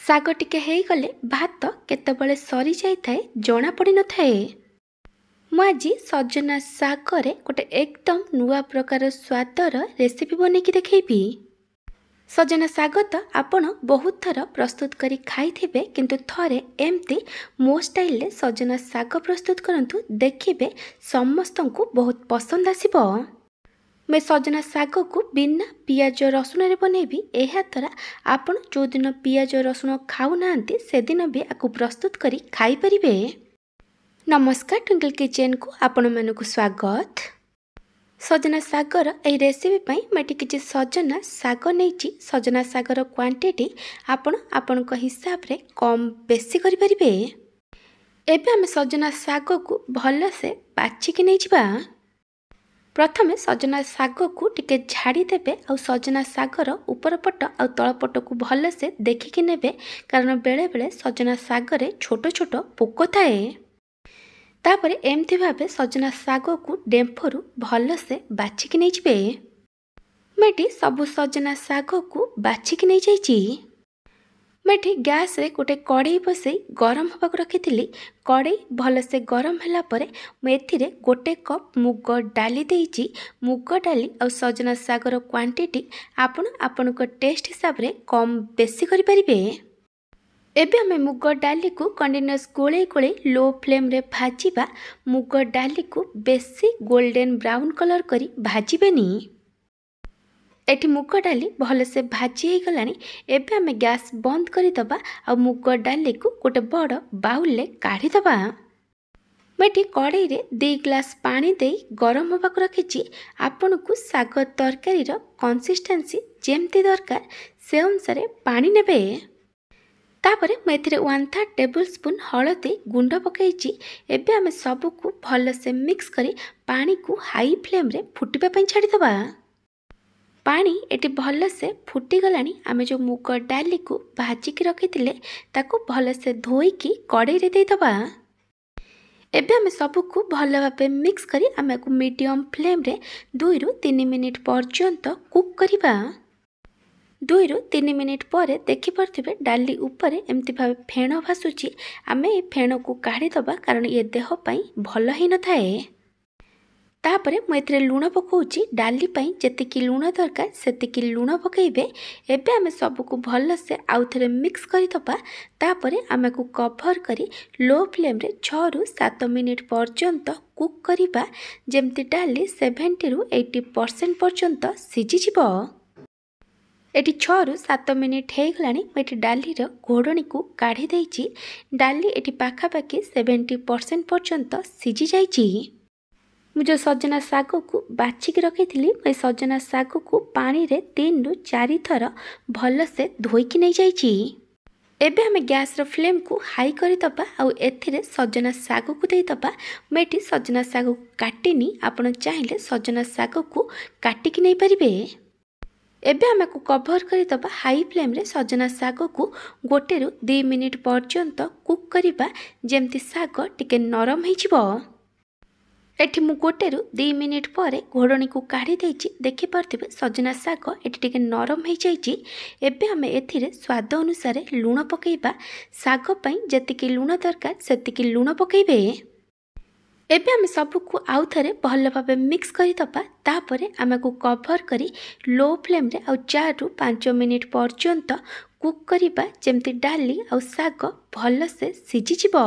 ଶାଗ ଟିକେ ହେଇଗଲେ ଭାତ କେତେବେଳେ ସରି ଯାଇଥାଏ ଜଣା ପଡ଼ି ନଥାଏ। ମୁଁ ଆଜି ସଜନା ଶାଗରେ ଗୋଟେ ଏକଦମ ନୂଆ ପ୍ରକାର ସ୍ୱାଦର ରେସିପି ବନେଇକି ଦେଖେଇବି। ସଜନା ଶାଗ ତ ଆପଣ ବହୁତ ଥର ପ୍ରସ୍ତୁତ କରି ଖାଇଥିବେ, କିନ୍ତୁ ଥରେ ଏମିତି ମୋ ଷ୍ଟାଇଲରେ ସଜନା ଶାଗ ପ୍ରସ୍ତୁତ କରନ୍ତୁ, ଦେଖିବେ ସମସ୍ତଙ୍କୁ ବହୁତ ପସନ୍ଦ ଆସିବ। मैं सजना शाग को बिना पियाज रसुण बनैबी। एहाद्वारा आपण जो दिन पियाज रसुण खाऊ ना से दिन भी आपको प्रस्तुत करी खाई परिबे। नमस्कार, ट्विंकल किचन को आपण मानकु स्वागत। सजना शागर यह रेसिपी पई मैं किछि सजना शाग नहीं। सजना शागर क्वांटिटी आपण हिसाब रे कम बेसी करि परिबे। एबे हम सजना शाग को भल से बाछिकी नहीं जिबा। प्रथमे सजना शाग को टिके झाड़ी देबे और सजना शागर ऊपर पट और तल पट को भल से देखिकी नेबे, कारण बेले बेले सजना शागर छोट छोट पोक थाए। तापरे एमती भावे सजना शाग को डेम्फरू भल से बाछिकी नहीं जिबे। मैं सबु सजना शाग को बाछिकी नहीं जाइछि। मैं गैस रे गोटे कड़ई बसई गरम होगा रखी। कड़ई भल से गरम होला परे मुझे गोटे कप मुग डाली देइछि। मुग डाली और सजना शागर क्वांटिटी आपण टेस्ट हिसाब रे कम बेसी करि परिबे। एबे हमें मुग डाली को कंटिन्यूअस गोले गोले लो फ्लेम रे भाजिबा। मुग डाली को बेसी गोल्डन ब्राउन कलर करी भाजिबेनी। एठी मुग डाली भल से भाजी गलानी। एबे हमें गैस बंद करदबा और मुग डाली को गोटे बड़ बाउल काढ़ी दबा। मैं कड़ई रे 2 ग्लास पानी दे गरम होगा रखी। आपन को शाग तरकारी कंसिस्टेंसी जेमती दरकार से अनुसार पानी नेबे। तापरे मैं 1/3 टेबल स्पून हलदी गुंड पकईची। एबे हमें सबू को भल से मिक्स करी पानी को हाई फ्लेम रे फुटिबा पई छाड़ी दबा। पानी एटी भल से फुटी गलानी। आमे जो मुग डाली को भाजिकी रखी ताको भल से धोईकी कड़ई रे दे दबा। एबे हमें सबू को भल भाबे मिक्स करी आमे को मीडियम फ्लेम रे 2 रु 3 मिनिट पर्यंत कुक करिबा। 2 रु 3 मिनिट पर देखि परथिबे डाली ऊपर एमती भाबे फेण भासुची। आमे ए फेण को काढ़ी दबा, कारण ये देह पई भल ही न थाए। तापरे मुझे लुण पकाउची। डाली पई जेतिकी लुण दरकार सेतिकी लुण पकाइबे। एबे आमे सबू को भल से आउ थरे मिक्स करि दबा। तापरे आमे को कवर करी लो फ्लेम रे 6 रु 7 मिनिट पर्यंत कुक करिबा, जेमती डाली 70 रु 80% पर्यंत सिझी जिवो। एटी 6 रु 7 मिनिट हे गलानी। मैं डाली रो घोड़नी को काढ़ी देइची। डाली एटी पाखापाखि 70% पर्यंत सिझी जाइची। मुझे सजना शाग को बाछिकी रखी। मैं सजना शाग को पानी रे 3 रु 4 थर भल से धोईकी नहीं जाइछि। एबे हमें गैस रो फ्लेम को हाई कर दबा और एथिरे सजना शाग को दे दबा। मैं सजना शाग को काटिनी, आपण चाहिले सजना शाग को काटिकी नहीं परिबे। एबे हमें को कवर कर दबा हाई फ्लेम रे सजना शाग को 1 रु 2 मिनिट पर्यंत कुक करिबा, जेमती शाग टिके नरम हो जिवो। एठी मु 1 रु 2 मिनिट पर घोड़नी को काढ़ी देइछि। देखि परथिबे सजना शाग एठी टिके नरम हो जाइछि। एबे हमें एथिरे स्वाद अनुसार लुण पकेइबा। शाग पई जेतिकी लुण दरकार सेतिकी लुण पकेइबे। एबे हमें सबू को आउ थरे भल भाबे मिक्स करि दबा। तापरे आमे को कवर करी लो फ्लेम रे आउ 4 रु 5 मिनिट पर्यंत कुक करिबा, जेमती डाली आउ शाग भल से सिझी जिवो।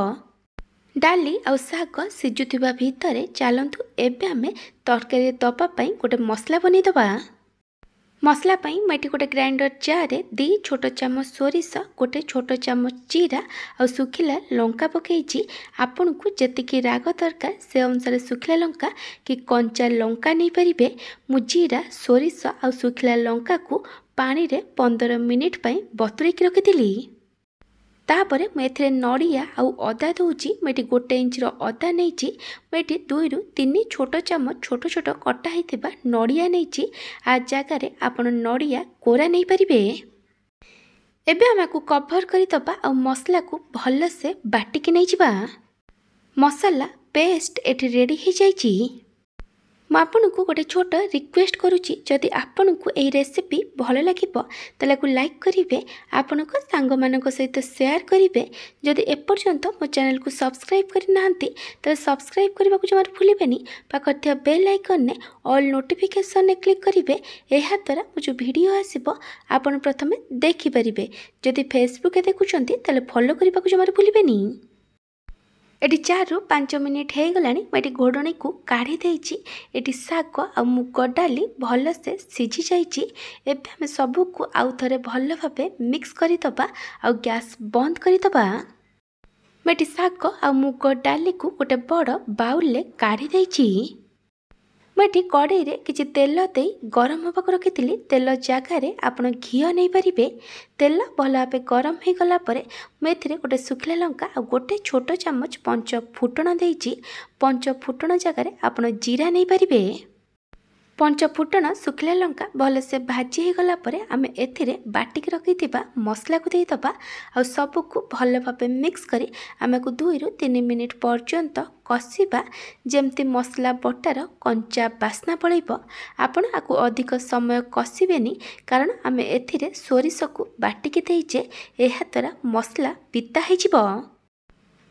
डाली आउ शाग सिझुथिबा भितरे चलतु एबे हमें तरकारी दबा पई गोटे मसला बनै दबा। मसला पई मैं गोटे ग्राइंडर जार रे 2 छोट चामच सोरिष, गोटे छोट चामच जीरा और सुखिला लंका पकईची। आपन को जेतिकी राग दरकार से अनुसार सुखिला लंका कि कंचा लंका नहीं परिबे। मु जीरा सोरिष और सुखिला लंका को पानी रे 15 मिनिट पई बतुरेकी रखिथिली। तापरे मैं नड़िया आउ अदा दूची। मैं 1 इंच अदा नहीं। मैं 2 रु 3 छोट चामच छोट छोट कटा होता नड़िया नहीं। आ जगार आपण नड़िया कोरा नहीं पारिबे। एबे हमें को कवर कर दबा और मसला को भल से बाटिकी नहीं जिबा। मसला पेस्ट एठी रेडी हो जाइछि। ମୁଁ ଆପଣଙ୍କୁ ଗୋଟେ ଛୋଟ ରିକ୍ୱେଷ୍ଟ କରୁଛି, ଯଦି ଆପଣଙ୍କୁ ଏହି ରେସିପି ଭଲ ଲାଗିବ ତାହେଲେ ଲାଇକ୍ କରିବେ, ଆପଣଙ୍କ ସାଙ୍ଗମାନଙ୍କ ସହିତ ସେୟାର କରିବେ। ଯଦି ଏପର୍ଯ୍ୟନ୍ତ ମୋ ଚ୍ୟାନେଲକୁ ସବସ୍କ୍ରାଇବ୍ କରିନାହାନ୍ତି ତାହେଲେ ସବସ୍କ୍ରାଇବ୍ କରିବାକୁ ଜମାରୁ ଭୁଲିବେନି। ପାଖରେ ଥିବା ବେଲ୍ ଆଇକନ୍ରେ ଅଲ୍ ନୋଟିଫିକେସନ୍ରେ କ୍ଲିକ୍ କରିବେ। ଏହାଦ୍ୱାରା ମୋ ଯେଉଁ ଭିଡ଼ିଓ ଆସିବ ଆପଣ ପ୍ରଥମେ ଦେଖିପାରିବେ। ଯଦି ଫେସବୁକ୍ରେ ଦେଖୁଛନ୍ତି ତାହେଲେ ଫଲୋ କରିବାକୁ ଜମାରୁ ଭୁଲିବେନି। ଏଠି 4ରୁ 5 ମିନିଟ୍ ହେଇଗଲାଣି। ମୁଁ ଏଠି ଘୋଡ଼ଣୀକୁ କାଢ଼ି ଦେଇଛି। ଏଠି ଶାଗ ଆଉ ମୁଗ ଡାଲି ଭଲସେ ସିଝି ଯାଇଛି। ଏବେ ଆମେ ସବୁକୁ ଆଉ ଥରେ ଭଲ ଭାବେ ମିକ୍ସ କରିଦେବା ଆଉ ଗ୍ୟାସ୍ ବନ୍ଦ କରିଦେବା। ମୁଁ ଏଠି ଶାଗ ଆଉ ମୁଗ ଡାଲିକୁ ଗୋଟେ ବଡ଼ ବାଉଲରେ କାଢ଼ି ଦେଇଛି। ମୁଁ ଏଠି କଡ଼େଇରେ କିଛି ତେଲ ଦେଇ ଗରମ ହେବାକୁ ରଖିଥିଲି। ତେଲ ଜାଗାରେ ଆପଣ ଘିଅ ନେଇପାରିବେ। ତେଲ ଭଲ ଭାବେ ଗରମ ହୋଇଗଲା ପରେ ମୁଁ ଏଥିରେ ଗୋଟେ ଶୁଖିଲା ଲଙ୍କା ଆଉ ଗୋଟେ ଛୋଟ ଚାମଚ ପଞ୍ଚ ଫୁଟଣ ଦେଇଛି। ପଞ୍ଚ ଫୁଟଣ ଜାଗାରେ ଆପଣ ଜିରା ନେଇପାରିବେ। ପଞ୍ଚ ଫୁଟଣ ଶୁଖିଲା ଲଙ୍କା ଭଲସେ ଭାଜି ହୋଇଗଲା ପରେ ଆମେ ଏଥିରେ ବାଟିକି ରଖିଥିବା ମସଲାକୁ ଦେଇଦେବା ଆଉ ସବୁକୁ ଭଲ ଭାବେ ମିକ୍ସ କରି ଆମକୁ 2ରୁ 3 ମିନିଟ୍ ପର୍ଯ୍ୟନ୍ତ କଷିବା, ଯେମିତି ମସଲା ବଟାର କଞ୍ଚା ବାସ୍ନା ପଳେଇବ। ଆପଣ ଆକୁ ଅଧିକ ସମୟ କଷିବେନି, କାରଣ ଆମେ ଏଥିରେ ସୋରିଷକୁ ବାଟିକି ଦେଇଛେ। ଏହାଦ୍ୱାରା ମସଲା ପିତା ହେଇଯିବ।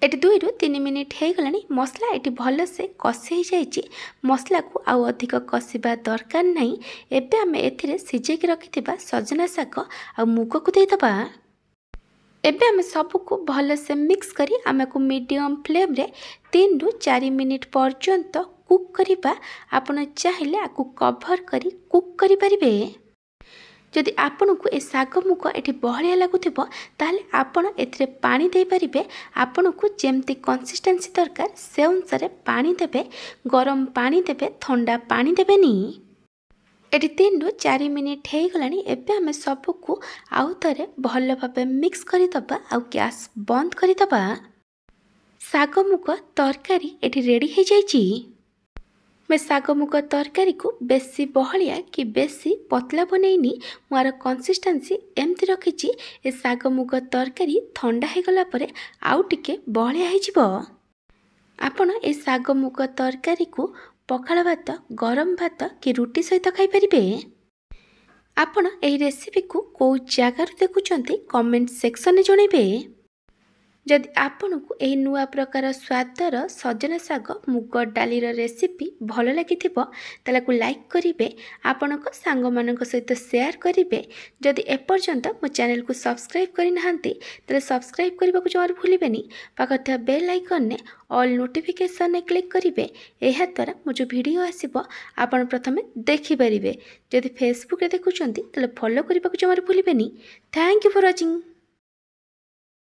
ଏଠି 2ରୁ 3 ମିନିଟ୍ ହେଇଗଲାଣି। ମସଲା ଏଠି ଭଲସେ କଷି ହେଇଯାଇଛି। ମସଲାକୁ ଆଉ ଅଧିକ କଷିବା ଦରକାର ନାହିଁ। ଏବେ ଆମେ ଏଥିରେ ସିଝେଇକି ରଖିଥିବା ସଜନା ଶାଗ ଆଉ ମୁଗକୁ ଦେଇଦେବା। ଏବେ ଆମେ ସବୁକୁ ଭଲସେ ମିକ୍ସ କରି ଆମକୁ ମିଡ଼ିୟମ୍ ଫ୍ଲେମ୍ରେ 3ରୁ 4 ମିନିଟ୍ ପର୍ଯ୍ୟନ୍ତ କୁକ୍ କରିବା। ଆପଣ ଚାହିଁଲେ ଆକୁ କଭର୍ କରି କୁକ୍ କରିପାରିବେ। ଯଦି ଆପଣଙ୍କୁ ଏ ଶାଗ ମୁଗ ଏଠି ବହଳିଆ ଲାଗୁଥିବ ତାହେଲେ ଆପଣ ଏଥିରେ ପାଣି ଦେଇପାରିବେ। ଆପଣଙ୍କୁ ଯେମିତି କନସିଷ୍ଟେନ୍ସି ଦରକାର ସେ ଅନୁସାରେ ପାଣି ଦେବେ। ଗରମ ପାଣି ଦେବେ, ଥଣ୍ଡା ପାଣି ଦେବେନି। ଏଠି 3ରୁ 4 ମିନିଟ୍ ହେଇଗଲାଣି। ଏବେ ଆମେ ସବୁକୁ ଆଉ ଥରେ ଭଲ ଭାବେ ମିକ୍ସ କରିଦେବା ଆଉ ଗ୍ୟାସ୍ ବନ୍ଦ କରିଦେବା। ଶାଗ ମୁଗ ତରକାରୀ ଏଠି ରେଡ଼ି ହେଇଯାଇଛି। मैं शाग मुग तरकारी को बेसी बहलिया कि बेसी पतला बनईनी। मार कंसिस्टेंसी एमती रखी ए शाग मुग तरकारी ठंडा हो गला परे आउ टिके बहलिया हो। आपण ए शाग मुग तरकारी को पखाल भात, गरम भात कि रुटी सहित खाई परिबे। आपण ए रेसिपी को कौ जगार देखुचंती कमेंट सेक्शन में जणेबे। जदि आपन को यह नुआ प्रकार स्वादर सजना साग मुग डाली रेसिपी भल लगी तालाकु लाइक करेंगे, आपण सांग मान सहित शेयर करेंगे। जदि एपर्यंत मो चैनल को सब्सक्राइब करना तेरे सब्सक्राइब करने को जमार भूलें। पाखर बेल आइकन ने ऑल नोटिफिकेशन ने क्लिक करेंगे। यह द्वारा मो जो वीडियो आसीबो आपण प्रथमे देखिपारे। जदि फेसबुक रे देखुचंती ताले फॉलो करने को जमार भूलें। Thank you for watching.